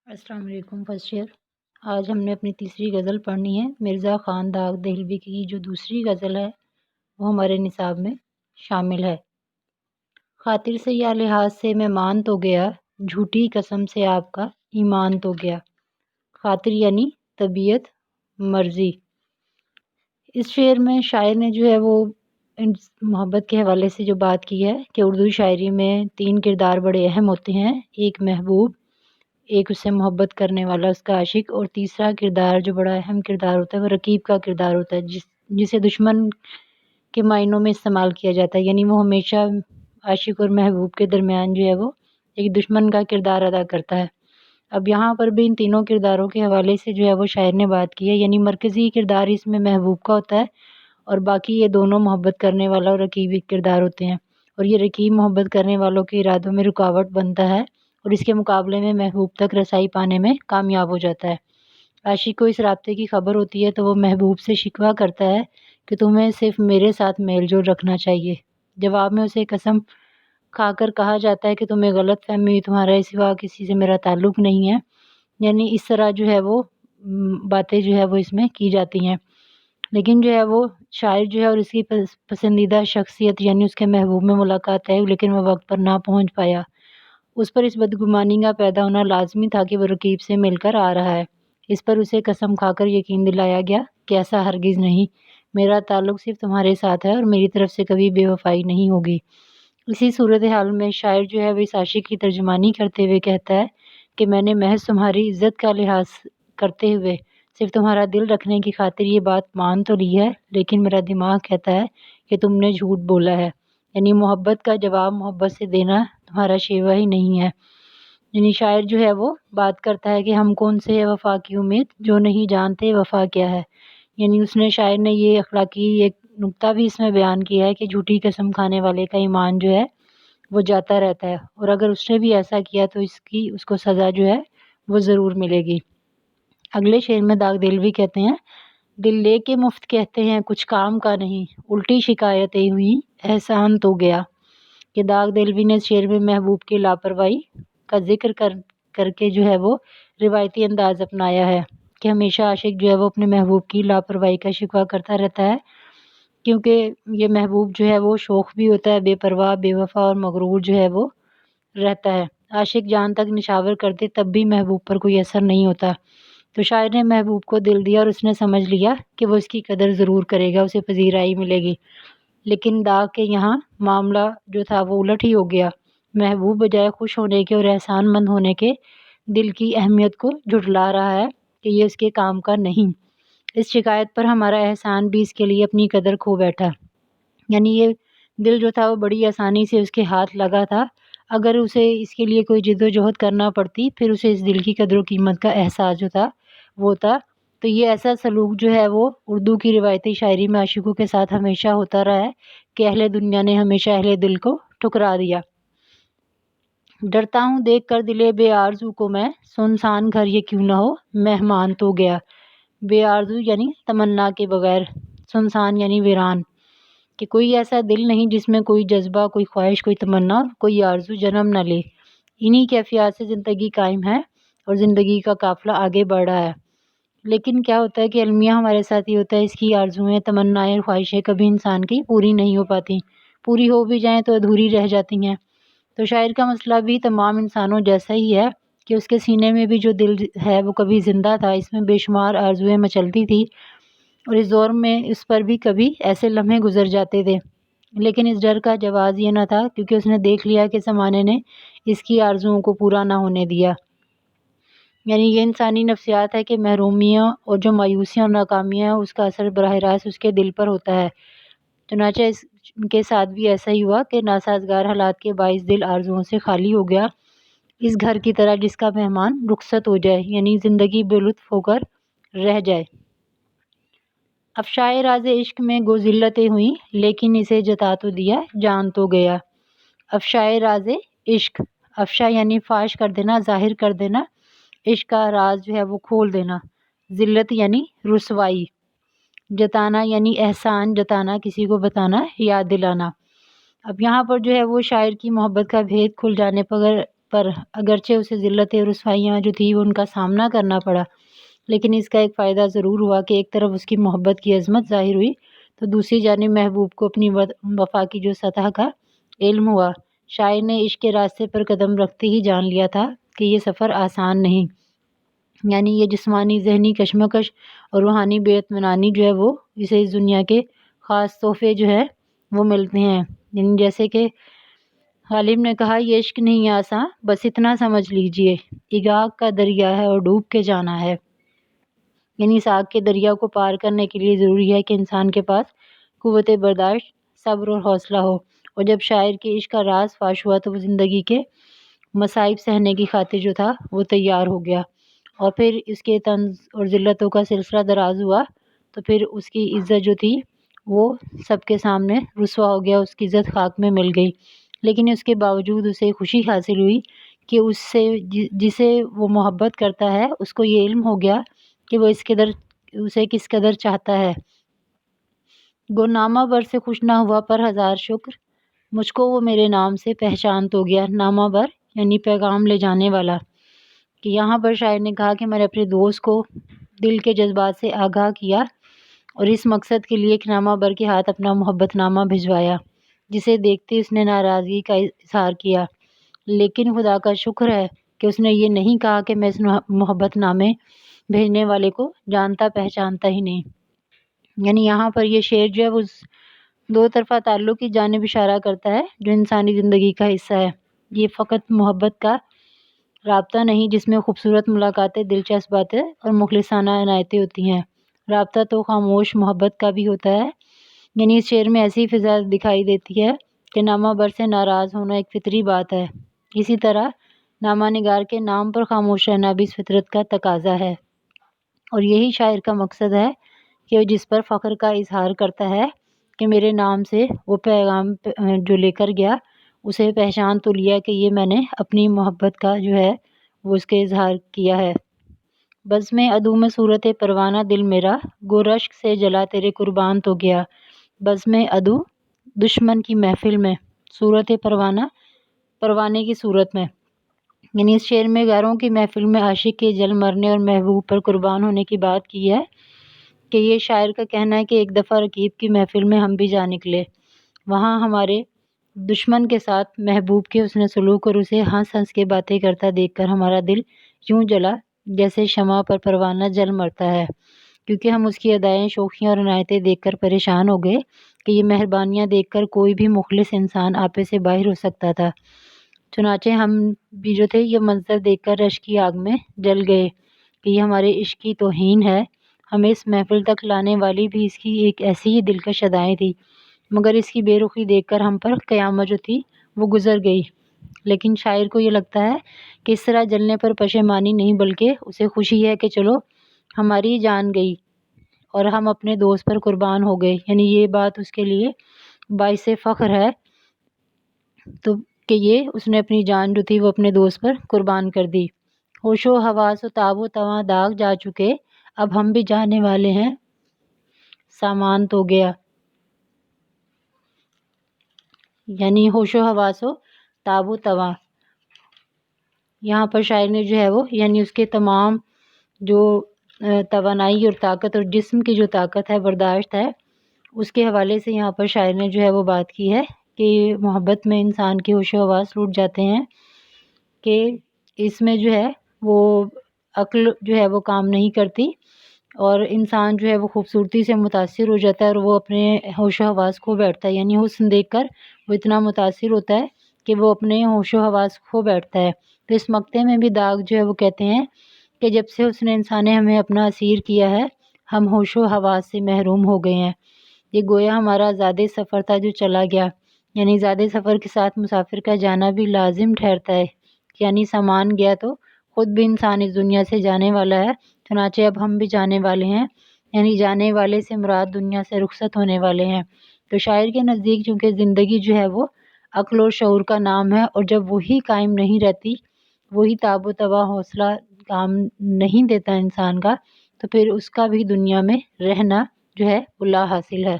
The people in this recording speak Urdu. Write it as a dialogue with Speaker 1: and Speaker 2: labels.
Speaker 1: السلام علیکم فرسٹ شیئر۔ آج ہم نے اپنی تیسری غزل پڑھنی ہے مرزا خان داغ دہلوی کی جو دوسری غزل ہے وہ ہمارے نصاب میں شامل ہے۔ خاطر سے یا لحاظ سے میں مان تو گیا، جھوٹی قسم سے آپ کا ایمان تو گیا۔ خاطر یعنی طبیعت، مرضی۔ اس شعر میں شاعر نے جو ہے وہ محبت کے حوالے سے جو بات کی ہے کہ اردو شاعری میں 3 کردار بڑے اہم ہوتے ہیں، ایک محبوب، ایک اس سے محبت کرنے والا اس کا عاشق، اور تیسرا کردار جو بڑا اہم کردار ہوتا ہے وہ رقیب کا کردار ہوتا ہے جسے دشمن کے معنوں میں استعمال کیا جاتا ہے، یعنی وہ ہمیشہ عاشق اور محبوب کے درمیان جو ہے وہ ایک دشمن کا کردار ادا کرتا ہے۔ اب یہاں پر بھی ان تینوں کرداروں کے حوالے سے جو ہے وہ شاعر نے بات کی ہے، یعنی مرکزی کردار اس میں محبوب کا ہوتا ہے اور باقی یہ دونوں محبت کرنے والا اور رقیب کردار ہوتے ہیں، اور یہ رقیب محبت کرنے والوں کے ارادوں میں رکاوٹ بنتا ہے اور اس کے مقابلے میں محبوب تک رسائی پانے میں کامیاب ہو جاتا ہے۔ عاشق کو اس رابطے کی خبر ہوتی ہے تو وہ محبوب سے شکوہ کرتا ہے کہ تمہیں صرف میرے ساتھ میل جول رکھنا چاہیے۔ جواب میں اسے قسم کھا کر کہا جاتا ہے کہ تمہیں غلط فہمی ہوئی، تمہارے سوا کسی سے میرا تعلق نہیں ہے، یعنی اس طرح جو ہے وہ باتیں جو ہے وہ اس میں کی جاتی ہیں۔ لیکن جو ہے وہ شاعر جو ہے اور اس کی پسندیدہ شخصیت یعنی اس کے محبوب میں ملاقات ہے لیکن وہ وقت پر نہ پہنچ پایا۔ اس پر اس بدگمانی کا پیدا ہونا لازمی تھا کہ وہ رقیب سے مل کر آ رہا ہے۔ اس پر اسے قسم کھا کر یقین دلایا گیا کہ ایسا ہرگز نہیں، میرا تعلق صرف تمہارے ساتھ ہے اور میری طرف سے کبھی بے وفائی نہیں ہوگی۔ اسی صورتحال میں شاعر جو ہے وہ اس عاشق کی ترجمانی کرتے ہوئے کہتا ہے کہ میں نے محض تمہاری عزت کا لحاظ کرتے ہوئے صرف تمہارا دل رکھنے کی خاطر یہ بات مان تو لی ہے، لیکن میرا دماغ کہتا ہے کہ تم نے جھوٹ بولا ہے، یعنی محبت کا جواب محبت سے دینا تمہارا شیوہ ہی نہیں ہے۔ یعنی شاعر جو ہے وہ بات کرتا ہے کہ ہم کون سے وفا کی امید جو نہیں جانتے وفا کیا ہے، یعنی اس نے شاعر نے یہ اخلاقی ایک نکتہ بھی اس میں بیان کیا ہے کہ جھوٹی قسم کھانے والے کا ایمان جو ہے وہ جاتا رہتا ہے، اور اگر اس نے بھی ایسا کیا تو اس کو سزا جو ہے وہ ضرور ملے گی۔ اگلے شعر میں داغ دہلوی کہتے ہیں، دل لے کے مفت کہتے ہیں کچھ کام کا نہیں، الٹی شکایتیں ہوئی احسان تو گیا۔ کہ داغ دہلوی نے اس شعر میں محبوب کی لاپرواہی کا ذکر کر کے جو ہے وہ روایتی انداز اپنایا ہے کہ ہمیشہ عاشق جو ہے وہ اپنے محبوب کی لاپرواہی کا شکوہ کرتا رہتا ہے، کیونکہ یہ محبوب جو ہے وہ شوخ بھی ہوتا ہے، بے پرواہ، بے وفا اور مغرور جو ہے وہ رہتا ہے۔ عاشق جان تک نشاور کرتے تب بھی محبوب پر کوئی اثر نہیں ہوتا، تو شاعر نے محبوب کو دل دیا اور اس نے سمجھ لیا کہ وہ اس کی قدر ضرور کرے گا، اسے پذیرائی ملے گی۔ لیکن داغ کے یہاں معاملہ جو تھا وہ الٹ ہی ہو گیا، محبوب بجائے خوش ہونے کے اور احسان مند ہونے کے دل کی اہمیت کو جھٹلا رہا ہے کہ یہ اس کے کام کا نہیں۔ اس شکایت پر ہمارا احسان بھی اس کے لیے اپنی قدر کھو بیٹھا، یعنی یہ دل جو تھا وہ بڑی آسانی سے اس کے ہاتھ لگا تھا، اگر اسے اس کے لیے کوئی جد و جہد کرنا پڑتی پھر اسے اس دل کی قدر و قیمت کا احساس جو تھا وہ تھا۔ تو یہ ایسا سلوک جو ہے وہ اردو کی روایتی شاعری میں عاشقوں کے ساتھ ہمیشہ ہوتا رہا ہے کہ اہل دنیا نے ہمیشہ اہل دل کو ٹھکرا دیا۔ ڈرتا ہوں دیکھ کر دل بے آرزو کو میں، سنسان گھر یہ کیوں نہ ہو مہمان تو گیا۔ بے آرزو یعنی تمنا کے بغیر، سنسان یعنی ویران، کہ کوئی ایسا دل نہیں جس میں کوئی جذبہ، کوئی خواہش، کوئی تمنا، کوئی آرزو جنم نہ لے۔ انہی کیفیات سے زندگی قائم ہے اور زندگی کا قافلہ آگے بڑھ رہا ہے۔ لیکن کیا ہوتا ہے کہ المیہ ہمارے ساتھ یہ ہوتا ہے، اس کی آرزویں، تمنائیں اور خواہشیں کبھی انسان کی پوری نہیں ہو پاتی، پوری ہو بھی جائیں تو ادھوری رہ جاتی ہیں۔ تو شاعر کا مسئلہ بھی تمام انسانوں جیسا ہی ہے کہ اس کے سینے میں بھی جو دل ہے وہ کبھی زندہ تھا، اس میں بے شمار آرزویں مچلتی تھی، اور اس دور میں اس پر بھی کبھی ایسے لمحے گزر جاتے تھے، لیکن اس ڈر کا جواز یہ نہ تھا کیونکہ اس نے دیکھ لیا کہ زمانے نے اس کی آرزوؤں کو پورا نہ ہونے دیا۔ یعنی یہ انسانی نفسیات ہے کہ محرومیاں اور جو مایوسیاں اور ناکامیاں اس کا اثر براہ راست اس کے دل پر ہوتا ہے۔ چنانچہ اس کے ساتھ بھی ایسا ہی ہوا کہ ناسازگار حالات کے باعث دل آرزوؤں سے خالی ہو گیا، اس گھر کی طرح جس کا مہمان رخصت ہو جائے، یعنی زندگی بے لطف ہو کر رہ جائے۔ افشائے راز عشق میں گو ذلتیں ہوئیں، لیکن اسے جتا تو دیا جان تو گیا۔ افشائے راز عشق، افشا یعنی فاش کر دینا، ظاہر کر دینا، عشق کا راز جو ہے وہ کھول دینا، ذلت یعنی رسوائی، جتانا یعنی احسان جتانا، کسی کو بتانا، یاد دلانا۔ اب یہاں پر جو ہے وہ شاعر کی محبت کا بھید کھل جانے پر پر اگرچہ اسے ذلت اور رسوائیاں جو تھی وہ ان کا سامنا کرنا پڑا، لیکن اس کا ایک فائدہ ضرور ہوا کہ ایک طرف اس کی محبت کی عظمت ظاہر ہوئی تو دوسری جانب محبوب کو اپنی وفا کی جو سطح کا علم ہوا۔ شاعر نے عشق کے راستے پر قدم رکھتے ہی جان لیا تھا کہ یہ سفر آسان نہیں، یعنی یہ جسمانی ذہنی کشمکش اور روحانی بے اطمینانی جو ہے وہ اسے اس دنیا کے خاص تحفے جو ہے وہ ملتے ہیں۔ یعنی جیسے کہ غالب نے کہا، یہ عشق نہیں آساں، بس اتنا سمجھ لیجئے، ایک آگ کا دریا ہے اور ڈوب کے جانا ہے۔ یعنی اس آگ کے دریا کو پار کرنے کے لیے ضروری ہے کہ انسان کے پاس قوت برداشت، صبر اور حوصلہ ہو۔ اور جب شاعر کے عشق کا راز فاش ہوا تو وہ زندگی کے مصائب سہنے کی خاطر جو تھا وہ تیار ہو گیا، اور پھر اس کے طنز اور ذلتوں کا سلسلہ دراز ہوا تو پھر اس کی عزت جو تھی وہ سب کے سامنے رسوا ہو گیا، اس کی عزت خاک میں مل گئی۔ لیکن اس کے باوجود اسے خوشی حاصل ہوئی کہ اس سے جسے وہ محبت کرتا ہے اس کو یہ علم ہو گیا کہ وہ اسے کس قدر چاہتا ہے۔ گو نامہ بر سے خوش نہ ہوا پر ہزار شکر، مجھ کو وہ میرے نام سے پہچان تو گیا۔ نامہ بر یعنی پیغام لے جانے والا، کہ یہاں پر شاعر نے کہا کہ میں نے اپنے دوست کو دل کے جذبات سے آگاہ کیا اور اس مقصد کے لیے ایک نامہ بر کے ہاتھ اپنا محبت نامہ بھجوایا، جسے دیکھتے اس نے ناراضگی کا اظہار کیا، لیکن خدا کا شکر ہے کہ اس نے یہ نہیں کہا کہ میں اس محبت نامے بھیجنے والے کو جانتا پہچانتا ہی نہیں۔ یعنی یہاں پر یہ شعر جو ہے وہ دو طرفہ تعلق کی جانب اشارہ کرتا ہے جو انسانی زندگی کا حصہ ہے۔ یہ فقط محبت کا رابطہ نہیں جس میں خوبصورت ملاقاتیں، دلچسپ باتیں اور مخلصانہ عنایتیں ہوتی ہیں، رابطہ تو خاموش محبت کا بھی ہوتا ہے۔ یعنی اس شعر میں ایسی فضا دکھائی دیتی ہے کہ نامہ بر سے ناراض ہونا ایک فطری بات ہے، اسی طرح نامہ نگار کے نام پر خاموش رہنا بھی اس فطرت کا تقاضا ہے، اور یہی شاعر کا مقصد ہے کہ وہ جس پر فخر کا اظہار کرتا ہے کہ میرے نام سے وہ پیغام جو لے کر گیا اسے پہچان تو لیا کہ یہ میں نے اپنی محبت کا جو ہے وہ اس کے اظہار کیا ہے۔ بزم عدو میں صورت پروانہ دل میرا، گو رشک سے جلا تیرے قربان تو گیا۔ بزم عدو دشمن کی محفل میں، صورت پروانہ پروانے کی صورت میں، یعنی اس شعر میں غیروں کی محفل میں عاشق کے جل مرنے اور محبوب پر قربان ہونے کی بات کی ہے، کہ یہ شاعر کا کہنا ہے کہ ایک دفعہ رقیب کی محفل میں ہم بھی جا نکلے، وہاں ہمارے دشمن کے ساتھ محبوب کے حسن سلوک اور اسے ہنس ہنس کے باتیں کرتا دیکھ کر ہمارا دل یوں جلا جیسے شمع پر پروانہ جل مرتا ہے، کیونکہ ہم اس کی ادائیں، شوخیاں اور عنایتیں دیکھ کر پریشان ہو گئے کہ یہ مہربانیاں دیکھ کر کوئی بھی مخلص انسان آپے سے باہر ہو سکتا تھا۔ چنانچہ ہم بھی جو تھے یہ منظر دیکھ کر رشک کی آگ میں جل گئے کہ یہ ہمارے عشق کی توہین ہے، ہمیں اس محفل تک لانے والی بھی اس کی ایک ایسی ہی دلکش ادائیں تھی، مگر اس کی بے رخی دیکھ کر ہم پر قیامت جو تھی وہ گزر گئی۔ لیکن شاعر کو یہ لگتا ہے کہ اس طرح جلنے پر پشیمانی نہیں، بلکہ اسے خوشی ہے کہ چلو ہماری جان گئی اور ہم اپنے دوست پر قربان ہو گئے، یعنی یہ بات اس کے لیے باعث فخر ہے تو کہ یہ اس نے اپنی جان جو تھی وہ اپنے دوست پر قربان کر دی۔ ہوش و حواس و تاب و تواں داغ جا چکے، اب ہم بھی جانے والے ہیں، سامان تو گیا۔ یعنی ہوش و حواس و تاب و تواں، یہاں پر شاعر نے جو ہے وہ یعنی اس کے تمام جو توانائی اور طاقت اور جسم کی جو طاقت ہے، برداشت ہے، اس کے حوالے سے یہاں پر شاعر نے جو ہے وہ بات کی ہے کہ محبت میں انسان کے ہوش و حواس ٹوٹ جاتے ہیں، کہ اس میں جو ہے وہ عقل جو ہے وہ کام نہیں کرتی اور انسان جو ہے وہ خوبصورتی سے متاثر ہو جاتا ہے اور وہ اپنے ہوش و حواس کھو بیٹھتا ہے، یعنی حسن دیکھ کر وہ اتنا متاثر ہوتا ہے کہ وہ اپنے ہوش و حواس کھو بیٹھتا ہے۔ تو اس مقطع میں بھی داغ جو ہے وہ کہتے ہیں کہ جب سے حسن انسان نے ہمیں اپنا اسیر کیا ہے ہم ہوش و حواس سے محروم ہو گئے ہیں، یہ گویا ہمارا زاد سفر تھا جو چلا گیا، یعنی زاد سفر کے ساتھ مسافر کا جانا بھی لازم ٹھہرتا ہے، یعنی سامان گیا تو خود بھی انسان اس دنیا سے جانے والا ہے، چنانچہ اب ہم بھی جانے والے ہیں، یعنی جانے والے سے مراد دنیا سے رخصت ہونے والے ہیں۔ تو شاعر کے نزدیک چونکہ زندگی جو ہے وہ عقل اور شعور کا نام ہے، اور جب وہی قائم نہیں رہتی، وہی تاب و تواں حوصلہ کام نہیں دیتا انسان کا، تو پھر اس کا بھی دنیا میں رہنا جو ہے وہ لا حاصل ہے۔